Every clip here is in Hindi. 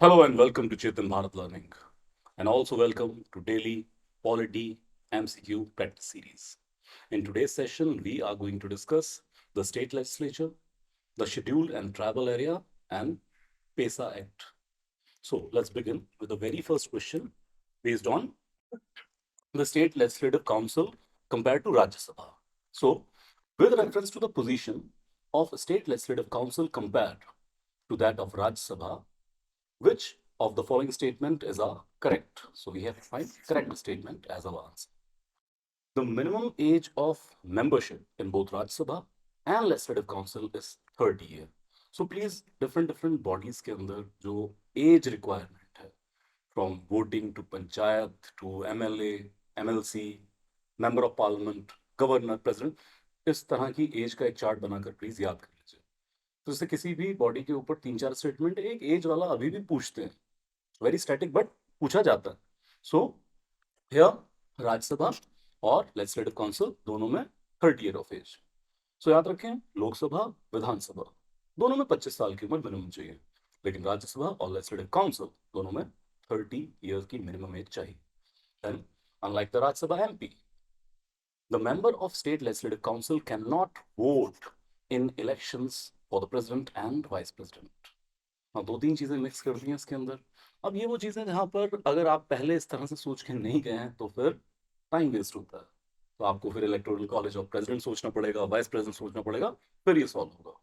Hello and welcome to Chetan Bharat Learning, and also welcome to Daily Polity MCQ Practice Series. In today's session, we are going to discuss the state legislature, the Scheduled and Tribal Area, and PESA Act. So let's begin with the very first question based on the State Legislative Council compared to Rajya Sabha. So, with reference to the position of State Legislative Council compared to that of Rajya Sabha, which of the following statement is a correct? So we have to find correct statement as our answer. The minimum age of membership in both Rajya Sabha and Legislative Council is 30 year. So please different bodies के अंदर जो age requirement है, from voting to panchayat to MLA, MLC, member of parliament, governor, president, इस तरह की एज का एक चार्ट बनाकर प्लीज याद कर लीजिए. तो इससे किसी भी बॉडी के ऊपर 3-4 स्टेटमेंट एक एज वाला अभी भी पूछते हैं, वेरी स्टैटिक बट पूछा जाता है. सो हियर राज्यसभा और लेजिस्लेटिव काउंसिल दोनों में 30 ईयर ऑफ एज. सो याद रखें, लोकसभा विधानसभा दोनों में 25 साल की उम्र मिनिमम चाहिए, लेकिन राज्यसभा और लेजिस्लेटिव काउंसिल दोनों में 30 ईयर की मिनिमम एज चाहिए. Then, unlike the Rajya Sabha MP, the member of state legislative council cannot vote in elections for the president and vice president. हाँ, 2-3 चीजें मिक्स कर दी हैं इसके अंदर. अब ये वो चीजें जहां पर अगर आप पहले इस तरह से सोच के नहीं गए हैं तो फिर टाइम वेस्ट होता है. तो आपको फिर इलेक्टोरल कॉलेज ऑफ प्रेसिडेंट सोचना पड़ेगा, वाइस प्रेसिडेंट सोचना पड़ेगा, फिर ये सॉल्व होगा.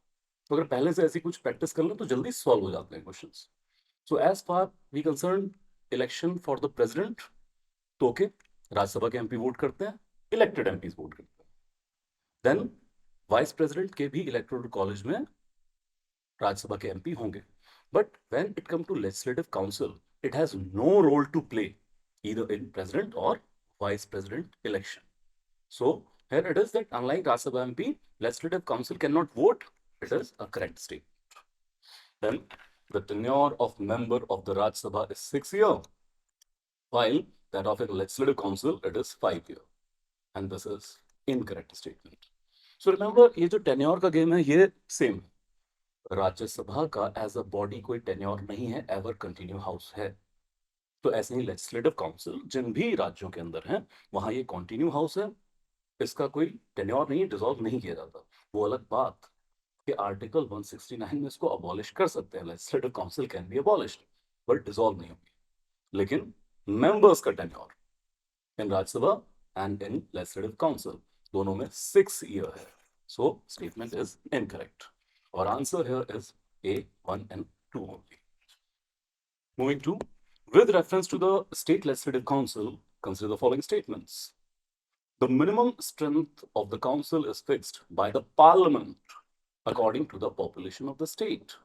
तो अगर पहले से ऐसी कुछ प्रैक्टिस कर लें तो जल्दी सॉल्व हो जाते हैं question. So as far we concern election for the president, तो ओके, राज्यसभा के एमपी वोट करते हैं, इलेक्टेड एमपी वोट करते हैं. देन वाइस प्रेसिडेंट के भी इलेक्टोरल कॉलेज में राज्यसभा के एमपी होंगे. But when it comes to legislative council, it has no role to play either in president or vice president election. So here it is that unlike Rajya Sabha MP, legislative council cannot vote. It is a correct statement. Then the tenure of member of the Rajya Sabha is 6 years, while that of a legislative council it is 5 years, and this is incorrect statement. So remember, ये जो tenure का game है ये same. राज्यसभा का एज अ बॉडी कोई टेन्योर नहीं है, एवर कंटिन्यू हाउस है. तो ऐसे ही लेजिस्लेटिव काउंसिल जिन भी राज्यों के अंदर है वहां ये कंटिन्यू हाउस है, इसका कोई टेन्योर नहीं, डिसॉल्व नहीं किया जाता. वो अलग बात कि आर्टिकल 169 में इसको अबॉलिश कर सकते हैं, legislative council can be abolished, but dissolve नहीं होगी. लेकिन मेंबर्स का tenure in Rajya Sabha and in legislative council दोनों में 6 ईयर है. So statement is incorrect. Our answer here is A, 1 and 2 only. Moving to, with reference to the State Legislative Council, consider the following statements. The minimum strength of the council is fixed by the parliament according to the population of the state.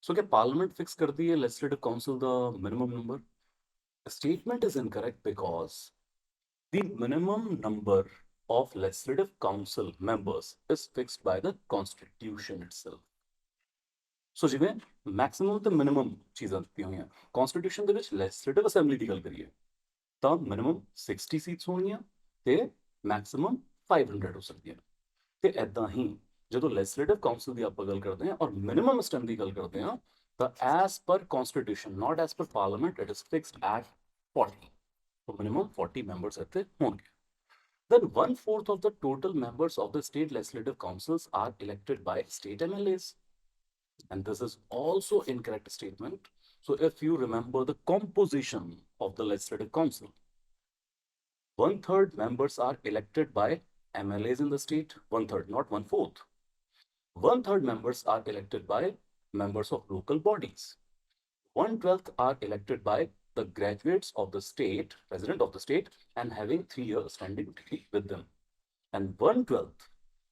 So, क्या parliament fix कर दी है legislative council the minimum number? The statement is incorrect because the minimum number of legislative council members is fixed by the constitution itself. ਸੋ ਜਿਵੇਂ ਮੈਕਸਿਮਮ ਤੇ ਮਿਨੀਮਮ ਚੀਜ਼ਾਂ ਦਿੱਤੀਆਂ ਹੋਈਆਂ ਕਨਸਟੀਟਿਊਸ਼ਨ ਦੇ ਵਿੱਚ. ਲੈਜਿਸਲੇਟਿਵ ਅਸੈਂਬਲੀ ਦੀ ਗੱਲ ਕਰੀਏ ਤਾਂ ਮਿਨੀਮਮ 60 ਸੀਟਸ ਹੋਣਗੀਆਂ ਤੇ ਮੈਕਸਿਮਮ 500 ਹੋ ਸਕਦੀਆਂ. ਤੇ ਐਦਾਂ ਹੀ ਜਦੋਂ ਲੈਜਿਸਲੇਟਿਵ ਕਾਉਂਸਲ ਦੀ ਆਪਾਂ ਗੱਲ ਕਰਦੇ ਹਾਂ ਔਰ ਮਿਨੀਮਮ ਸਟੈਂਡ ਦੀ ਗੱਲ ਕਰਦੇ ਹਾਂ ਤਾਂ as per constitution, not as per parliament, it is fixed at 40. तो मिनिमम 40 members रहते होंगे. Then 1/4 of the total members of the state legislative councils are elected by state MLAs. And this is also incorrect statement. So if you remember the composition of the legislative council, 1/3 members are elected by MLAs in the state, 1/3, not 1/4. 1/3 members are elected by members of local bodies. 1/12 are elected by the graduates of the state, resident of the state, and having 3 years standing degree with them. And 1/12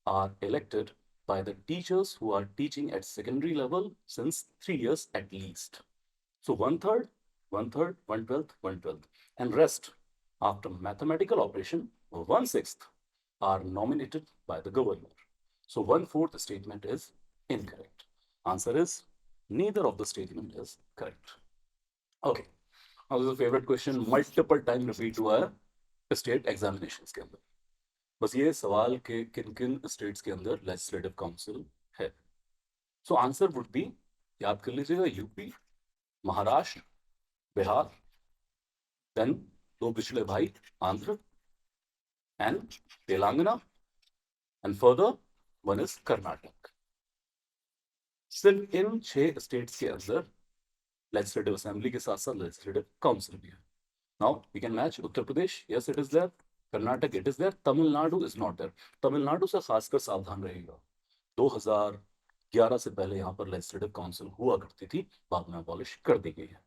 are elected by the teachers who are teaching at secondary level since 3 years at least. So 1/3, 1/3, 1/12, 1/12, and rest after mathematical operation 1/6 are nominated by the governor. So 1/4 statement is incorrect. Answer is neither of the statement is correct. Okay. Now this is a favorite question, multiple time repeat हुआ है state examinations के अंदर. बस ये सवाल के किन किन स्टेट्स के अंदर लेजिस्लेटिव काउंसिल है. सो आंसर वुड बी, याद कर लीजिएगा, यूपी, Maharashtra, Bihar, then दो पिछले भाई Andhra and Telangana, and further one is Karnataka. सिर्फ इन 6 स्टेट्स के अंदर लेजिस्लेटिव असेंबली के साथ साथ लेजिस्लेटिव काउंसिल भी है. Now we can match Uttar Pradesh, yes it is there. Karnataka it is there. Tamil Nadu is not there. Tamil Nadu से खासकर सावधान रहेगा. 2011 से पहले यहाँ पर लेजिस्लेटिव काउंसिल हुआ करती थी, बाद में अबॉलिश कर दी गई है.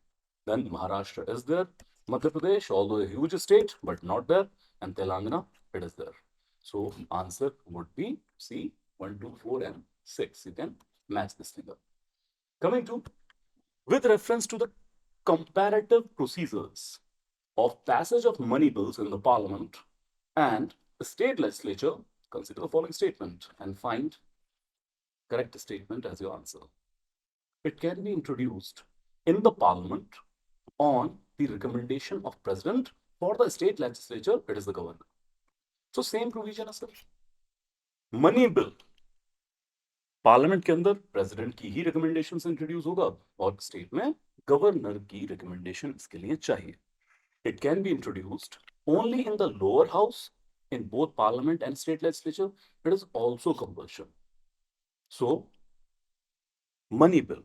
Then Maharashtra is there. Madhya Pradesh, although a huge state but not there, and Telangana it is there. So answer would be C, 1, 2, 4 and 6. You can match this thing up. Coming to, with reference to the comparative procedures of passage of money bills in the parliament and the state legislature, consider the following statement and find correct statement as your answer. It can be introduced in the parliament on the recommendation of president. For the state legislature, it is the governor. So same provision as sir. Money bill parliament के अंदर प्रेसिडेंट की ही रिकमेंडेशन से इंट्रोड्यूस होगा और स्टेट में गवर्नर की रिकमेंडेशन इसके लिए चाहिए. It can be introduced only in the lower house in both parliament and state legislature. It is also compulsion. So money bill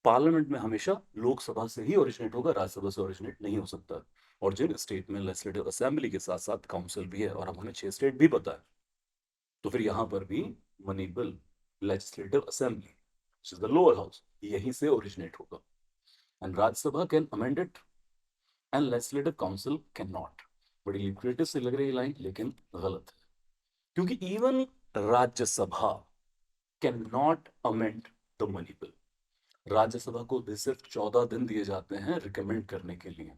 parliament में हमेशा लोकसभा से ही ओरिजिनेट होगा, राज्यसभा से ओरिजिनेट नहीं हो सकता. और जिन स्टेट में लेजिस्लेटिव असेंबली के साथ साथ काउंसिल भी है, और अब हमें 6 स्टेट भी पता है, तो फिर यहां पर भी money bill legislative assembly which is the lower house यहीं से ओरिजिनेट होगा. And Rajya Sabha can amend it and legislative council can not. बड़ी लिक्विडेटिव से लग रही लाइन, लेकिन गलत है, क्योंकि even Rajya Sabha can not amend the money bill. Rajya Sabha को भी सिर्फ 14 दिन दिए जाते हैं रिकमेंड करने के लिए.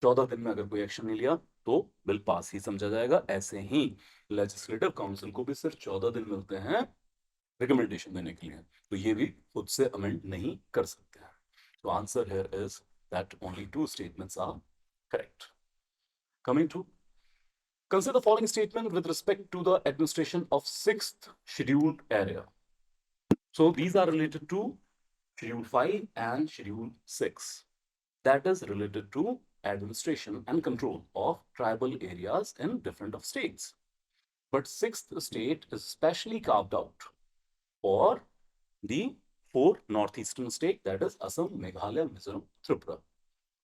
14 दिन में अगर कोई एक्शन नहीं लिया तो बिल पास ही समझा जाएगा. ऐसे ही लेजिस्लेटिव काउंसिल को भी सिर्फ 14 दिन मिलते हैं रिकमेंडेशन देने के लिए, तो ये भी खुद से अमेंड नहीं कर सकते हैं. तो answer here is that only 2 statements are correct. Coming to, consider the following statement with respect to the administration of 6th scheduled area. So these are related to Schedule 5 and Schedule 6. That is related to administration and control of tribal areas in different of states. But 6th state is specially carved out for the 4 northeastern state, that is Assam, Meghalaya, Mizoram, Tripura.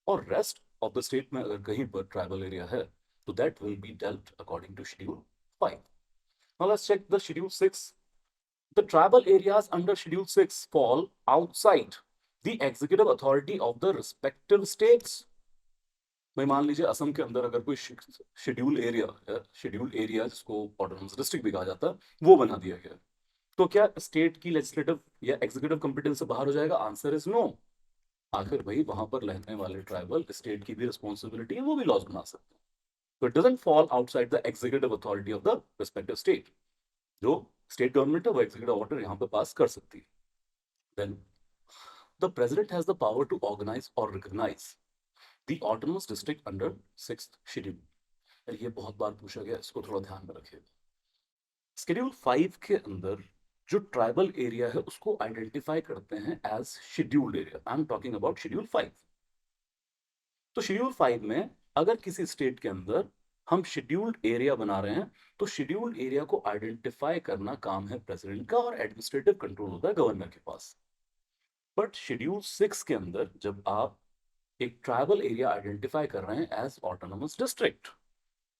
और rest of the state में अगर कहीं पर tribal area है, so that will be dealt according to Schedule 5. Now let's check the Schedule 6. The tribal areas under Schedule 6 fall outside the executive authority of the respective states. भाई मान लीजिए असम के अंदर अगर कोई शेड्यूल एरिया जिसको ऑटोनोमस डिस्ट्रिक्ट भी कहा जाता है, वो बना दिया गया, तो क्या स्टेट की लेजिस्लेटिव या एग्जीक्यूटिव कॉम्पिटेंस से बाहर हो जाएगा? Answer is no. आखिर भाई वहां पर रहने वाले ट्राइबल स्टेट की भी रिस्पॉन्सिबिलिटी है, वो भी लॉज बना सकते हैं. तो it doesn't fall outside the executive authority of the respective state. जो स्टेट गवर्नमेंट है वो एग्जीक्यूटिव ऑर्डर यहाँ पे पास कर सकती है. Then the president has the power to organise और recognise the autonomous district under 6th schedule. ये बहुत बार पूछा गया, इसको थोड़ा ध्यान में रखिएगा. शेड्यूल 5 के अंदर जो ट्राइबल एरिया है उसको आइडेंटिफाई करते हैं as scheduled area. I am talking about schedule 5. तो शेड्यूल 5 में अगर किसी स्टेट के अंदर हम शेड्यूल्ड एरिया बना रहे हैं, तो शेड्यूल्ड एरिया को आइडेंटिफाई करना काम है प्रेसिडेंट का, और एडमिनिस्ट्रेटिव कंट्रोल होता है गवर्नर के पास. बट शेड्यूल 6 के अंदर जब आप एक ट्राइबल एरिया आइडेंटिफाई कर रहे हैं एज ऑटोनोमस डिस्ट्रिक्ट,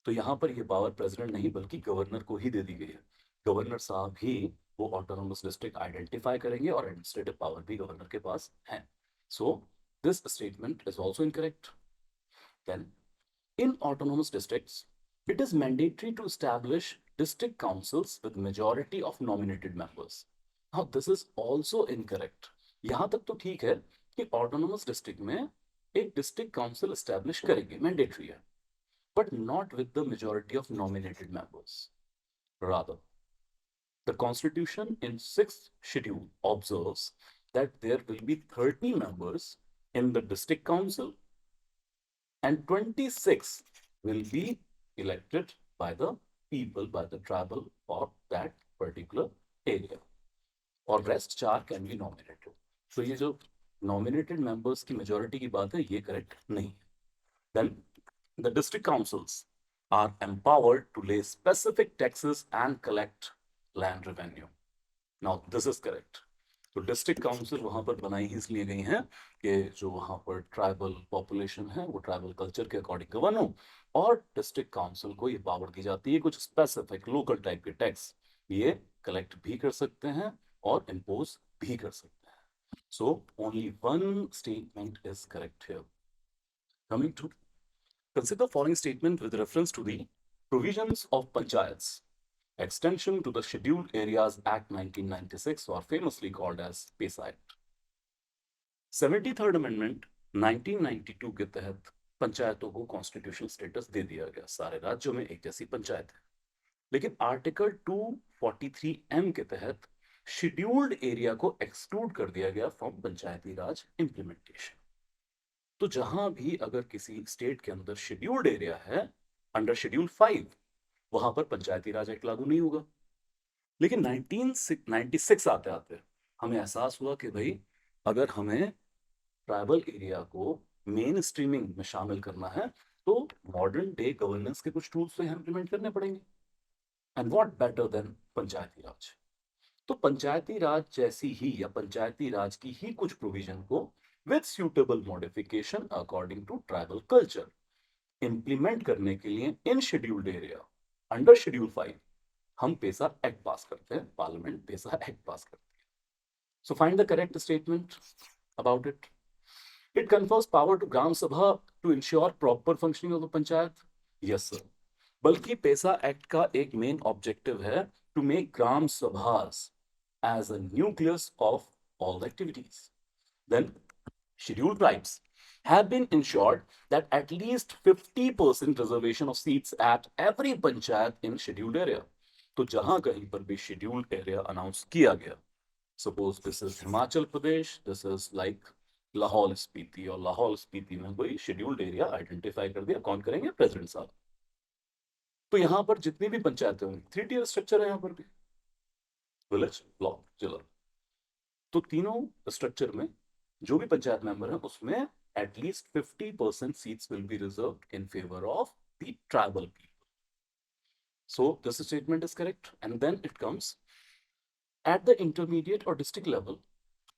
तो यहां पर यह पावर प्रेसिडेंट नहीं बल्कि गवर्नर को ही दे दी गई है. गवर्नर साहब ही वो ऑटोनोमस डिस्ट्रिक्ट आइडेंटिफाई करेंगे और एडमिनिस्ट्रेटिव पावर भी गवर्नर के पास है. So this statement is also incorrect. Then in autonomous districts, it is mandatory to establish district councils with majority of nominated members. Now this is also incorrect. यहां तक तो ठीक है कि autonomous district में एक district council establish करेंगे, mandatory है, but not with the majority of nominated members. Rather, the constitution in 6th schedule observes that there will be 30 members in the district council and 26 will be elected by the people, by the tribal or that particular area, or rest 4 can be nominated. So ये जो नॉमिनेटेड मेंबर्स की मेजोरिटी की बात है, ये करेक्ट नहीं है. Then the district councils are empowered to lay specific taxes and collect land revenue. Now this is correct. तो डिस्ट्रिक्ट काउंसिल वहां पर बनाई इसलिए गई हैं कि जो वहां पर ट्राइबल पॉपुलेशन है वो ट्राइबल कल्चर के अकॉर्डिंग गवर्न हो, और डिस्ट्रिक्ट काउंसिल को ये पावर दी जाती है कुछ स्पेसिफिक लोकल टाइप के टैक्स ये कलेक्ट भी कर सकते हैं और इम्पोज भी कर सकते हैं. So only one statement is correct here. Coming to consider the following statement with reference to the provisions of panchayats. Extension to the Scheduled Areas Act 1996, or famously called as PESA Act. 73rd Amendment 1992 के तहत पंचायतों को कॉन्स्टिट्यूशनल स्टेटस दे दिया गया. सारे राज्यों में एक जैसी पंचायत है. लेकिन आर्टिकल 243M के तहत शेड्यूल्ड एरिया को एक्सक्लूड कर दिया गया फ्रॉम पंचायती राज इंप्लीमेंटेशन. तो जहां भी अगर किसी स्टेट के अंदर शेड्यूल्ड एरिया है अंडर शेड्यूल 5, वहां पर पंचायती राज एक्ट लागू नहीं होगा. लेकिन 1996 आते आते हमें एहसास हुआ कि भाई अगर हमें ट्राइबल एरिया को मेन स्ट्रीमिंग में शामिल करना है तो मॉडर्न डे गवर्नेंस के कुछ टूल्स तो इंप्लीमेंट करने पड़ेंगे. एंड व्हाट बेटर देन पंचायती राज. तो पंचायती राज जैसी ही या पंचायती राज की ही कुछ प्रोविजन को with suitable modification according to tribal culture implement करने के लिए in scheduled area under schedule 5 हम पेसा एक्ट पास करते हैं. पार्लियामेंट पेसा एक्ट पास करती है. So find the correct statement about it. It confers power to gram sabha to ensure proper functioning of the panchayat. Yes sir. बल्कि पेसा एक्ट का एक मेन ऑब्जेक्टिव है to make gram sabhas as a nucleus of all the activities. Then, scheduled tribes have been ensured that at least 50% reservation of seats at every panchayat in scheduled area. तो जहां कहीं पर भी scheduled area अनाउंस किया गया, suppose this is Himachal Pradesh, this is like Lahaul Spiti, और लाहौल स्पीति में कोई scheduled area आइडेंटिफाई कर दिया, कौन करेंगे? प्रेसिडेंट साहब. तो यहां पर जितनी भी पंचायतें होंगी 3 tier स्ट्रक्चर है यहां पर भी, विलेज, ब्लॉक, जिला. तो तीनों स्ट्रक्चर में जो भी पंचायत मेंबर है उसमें at least 50% seats will be reserved in favour of the tribal people. So this statement is correct. And then it comes at the intermediate or district level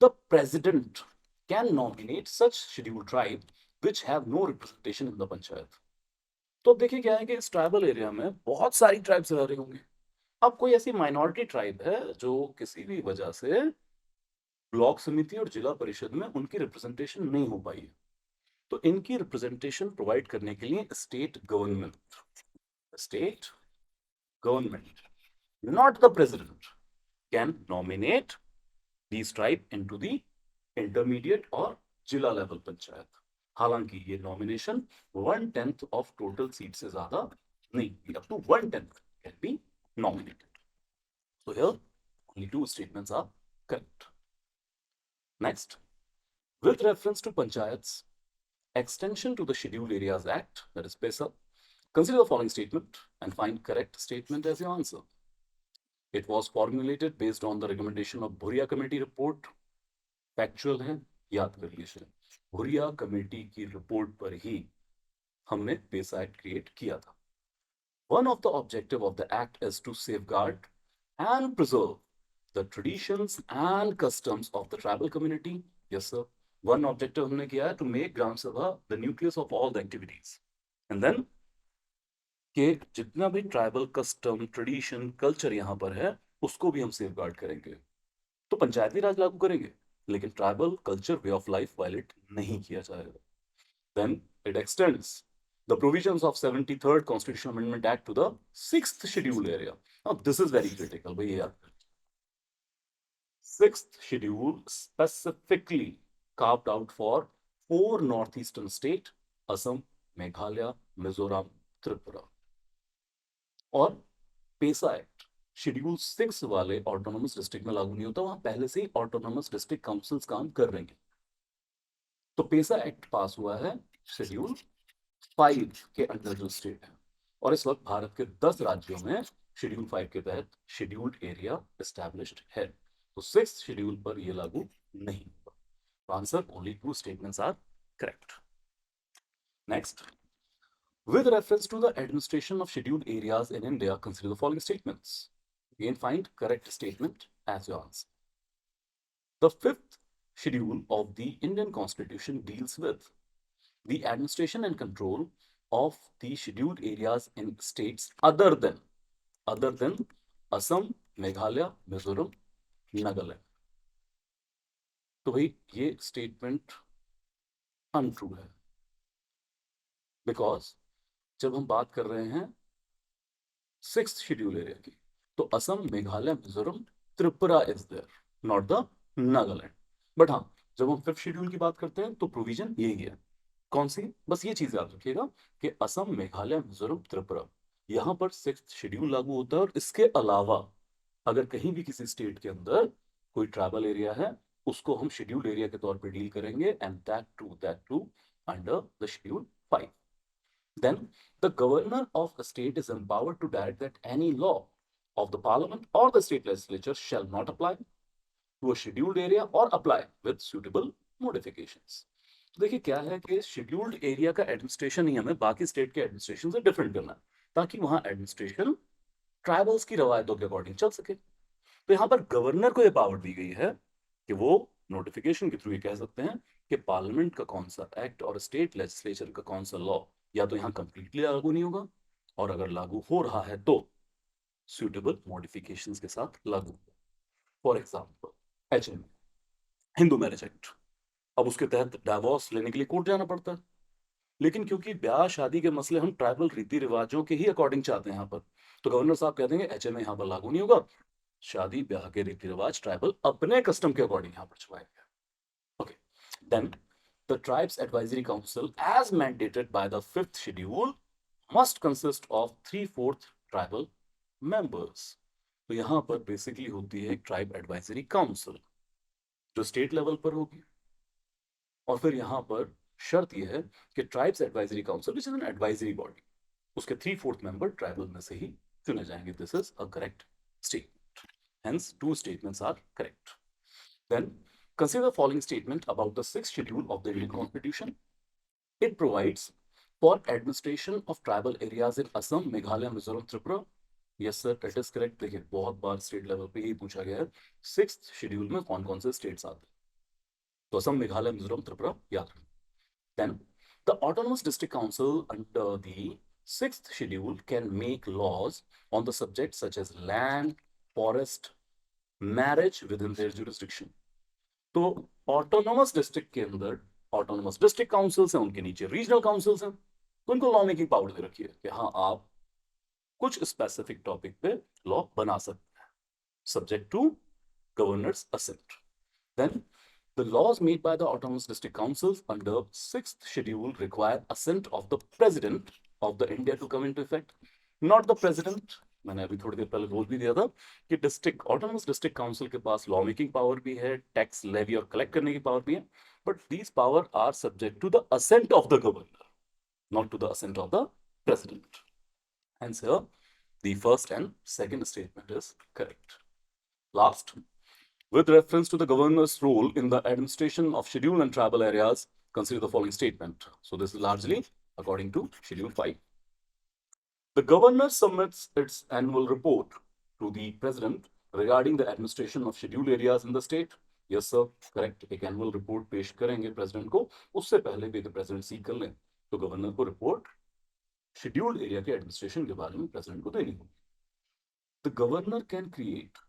the president can nominate such scheduled tribe which have no representation in the panchayat. तो अब देखिए क्या है कि इस ट्राइबल एरिया में बहुत सारी ट्राइब्स रह रही होंगी. अब कोई ऐसी माइनॉरिटी ट्राइब है जो किसी भी वजह से ब्लॉक समिति और जिला परिषद में उनकी रिप्रेजेंटेशन नहीं हो पाई है, तो इनकी रिप्रेजेंटेशन प्रोवाइड करने के लिए state government not the president can nominate these tribe into the intermediate और जिला लेवल पंचायत. हालांकि ये नॉमिनेशन 1/10 ऑफ टोटल सीट से ज्यादा नहीं, up to 1/10 can be nominated. So here only 2 statements are correct. Next, with reference to panchayats, extension to the Scheduled Areas Act, that is PESA, consider the following statement and find correct statement as your answer. It was formulated based on the recommendation of Bhuria Committee report. Factual है, याद कर लीजिए. Bhuria Committee की रिपोर्ट पर ही हमने PESA Act create किया था. One of the objective of the act is to safeguard and preserve the traditions and customs of the tribal community. Yes, sir. One objective हमने किया है to make Gram Sabha the nucleus of all the activities. And then कि जितना भी ट्राइबल कस्टम, ट्रेडिशन, कल्चर यहाँ पर है उसको भी हम सेफगार्ड करेंगे. तो पंचायती राज लागू करेंगे लेकिन tribal culture, way of life violate नहीं किया जाएगा. Then it extends the provisions of 73rd Constitutional Amendment Act to the 6th scheduled area. Now this is very critical. भैया 6th schedule specifically carved out for 4 northeastern state, Assam, Meghalaya, Mizoram, Tripura. और पेसा एक्ट शेड्यूल 6 वाले ऑटोनोमस डिस्ट्रिक्ट में लागू नहीं होता, वहां पहले से ही ऑटोनोमस डिस्ट्रिक्ट काउंसिल्स काम कर रहे हैं. तो पेसा एक्ट पास हुआ है शेड्यूल 5 के अंडर जो स्टेट है, और इस वक्त भारत के 10 राज्यों में शेड्यूल 5 के तहत शेड्यूल्ड एरिया एस्टैब्लिश्ड है. तो 6th शेड्यूल पर यह लागू नहीं होगा. Answer, only 2 statements are correct. Next, with reference to the administration of scheduled areas in India, consider the following statements. Again, find correct statement as your answer. The 5th schedule of the Indian Constitution deals with the administration and control of the scheduled areas in states other than Assam, Meghalaya, Mizoram, Nagaland. तो भाई ये स्टेटमेंट अनट्रू है, बिकॉज जब हम बात कर रहे हैं 6th शेड्यूल एरिया की, तो Assam, Meghalaya, Mizoram, Tripura is there, not the Nagaland. But हाँ, जब हम 5th शेड्यूल की बात करते हैं तो प्रोविजन यही है. कौन सी? बस ये चीज याद रखिएगा कि असम, मेघालय, मिजोरम, त्रिपुरा, यहां पर 6th शेड्यूल लागू होता है. और इसके अलावा अगर कहीं भी किसी स्टेट के अंदर कोई ट्राइबल एरिया है, उसको हम शेड्यूल एरिया के तौर पे डील करेंगे, and that too under the schedule 5. Then the governor of a state is empowered to direct that any law of the parliament or the state legislature shall not apply to a scheduled area or apply with suitable modifications. तो देखिए क्या है कि शेड्यूल्ड एरिया का एडमिनिस्ट्रेशन ही हमें बाकी स्टेट के एडमिनिस्ट्रेशन से डिफरेंट करना है, ताकि वहां एडमिनिस्ट्रेशन ट्राइबल्स की रवायतों के अकॉर्डिंग चल सके. तो यहाँ पर गवर्नर को यह पावर दी गई है कि वो नोटिफिकेशन के थ्रू ये कह सकते हैं कि पार्लियामेंट का कौन सा एक्ट और स्टेट लेजिस्लेचर का कौन सा लॉ या तो यहाँ कंप्लीटली लागू नहीं होगा, और अगर लागू हो रहा है तो सुटेबल मॉडिफिकेशंस के साथ लागू. For example HM, Hindu marriage act, अब उसके तहत डाइवोर्स लेने के लिए कोर्ट जाना पड़ता है, लेकिन क्योंकि ब्याह शादी के मसले हम ट्राइबल रीति रिवाजों के ही अकॉर्डिंग चाहते हैं यहाँ पर, तो गवर्नर साहब कहते हैं HM यहाँ पर लागू नहीं होगा, शादी ब्याह के रीति रिवाज ट्राइबल अपने कस्टम के अकॉर्डिंग यहाँ पर छुपाएंगे. Okay, then the Tribes Advisory Council, as mandated by the 5th schedule, must consist of 3/4 tribal members. तो यहाँ पर बेसिकली होती है एक ट्राइब एडवाइजरी काउंसिल जो स्टेट लेवल पर होगी, और फिर यहाँ पर शर्त यह है कि tribes advisory council which is an advisory body, उसके 3/4 मेंबर ट्राइबल में से ही चुने जाएंगे. This is a correct statement, hence 2 statements are correct. Then consider the following statement about the 6th schedule of the Indian Constitution. It provides for administration of tribal areas in Assam, Meghalaya, Mizoram, Tripura. Yes sir, that is correct. देखिए बहुत बार स्टेट लेवल पे ही पूछा गया है 6th शेड्यूल में कौन कौन से स्टेट्स आते हैं, तो असम, मेघालय, मिजोरम, त्रिपुरा याद रखें. Then the autonomous district council under the 6th schedule can make laws on the subjects such as land, forest, marriage within their jurisdiction. तो ऑटोनोमस डिस्ट्रिक्ट के अंदर ऑटोनोमस डिस्ट्रिक्ट काउंसिल्स हैं, उनके नीचे रीजनल काउंसिल्स हैं, तो उनको लॉ मेकिंग पावर दे रखी है कि हाँ आप कुछ स्पेसिफिक टॉपिक पे लॉ बना सकते हैं, subject to governor's assent. Then the laws made by the autonomous district councils under 6th schedule require assent of the president of the India to come into effect, not the president. मैंने अभी थोड़ी देर पहले बोल भी दिया था कि डिस्ट्रिक्ट ऑटोनोमस डिस्ट्रिक्ट काउंसिल के पास लॉ मेकिंग पावर भी है, टैक्स लेवी और कलेक्ट करने की पावर भी है, but these power are subject to the assent of the governor, not to the assent of the president. Hence here the first and second statement is correct. Last, with reference to the governor's role in the administration of scheduled and tribal areas, consider the following statement. So this is largely according to Schedule 5. The governor submits its annual report to the president regarding the administration of scheduled areas in the state. Yes sir, correct. एक annual report पेश करेंगे president को, उससे पहले भी the president सीख कर लें तो governor को report scheduled area के administration के बारे में president को देनी होगी. The governor can create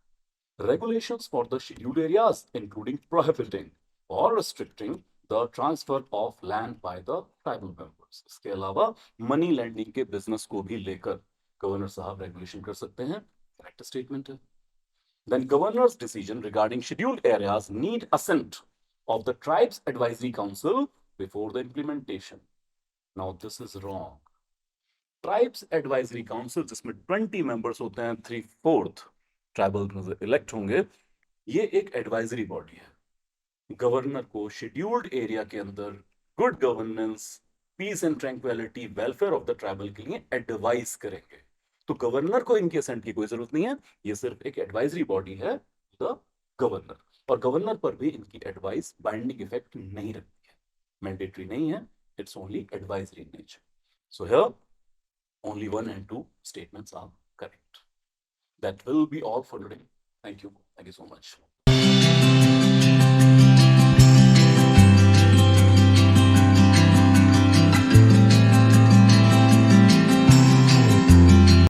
regulations for the scheduled areas, including prohibiting or restricting the transfer of land by the tribal members. इसके अलावा मनी लैंडिंग के बिजनेस को भी लेकर गवर्नर साहब रेगुलेशन कर सकते हैं. करेक्ट स्टेटमेंट है. Then governor's decision regarding scheduled areas need assent of the tribes advisory council before the implementation. Now this is wrong. Tribes advisory council जिसमें 20 मेंबर्स होते हैं, 3/4 ट्राइबल इलेक्ट होंगे, ये एक एडवाइजरी बॉडी है. गवर्नर को शेड्यूल्ड एरिया के अंदर good governance, peace and tranquillity, welfare of the tribal के लिए एडवाइस करेंगे. तो गवर्नर को इनकी असेंट की कोई जरूरत नहीं है, ये सिर्फ एक एडवाइजरी बॉडी है द गवर्नर. और गवर्नर पर भी इनकी एडवाइस बाइंडिंग इफेक्ट नहीं रखती है, मैंडेटरी नहीं है, it's only advisory in nature. So here only 1 and 2 statements are correct. That will be all for today. Thank you. Thank you so much.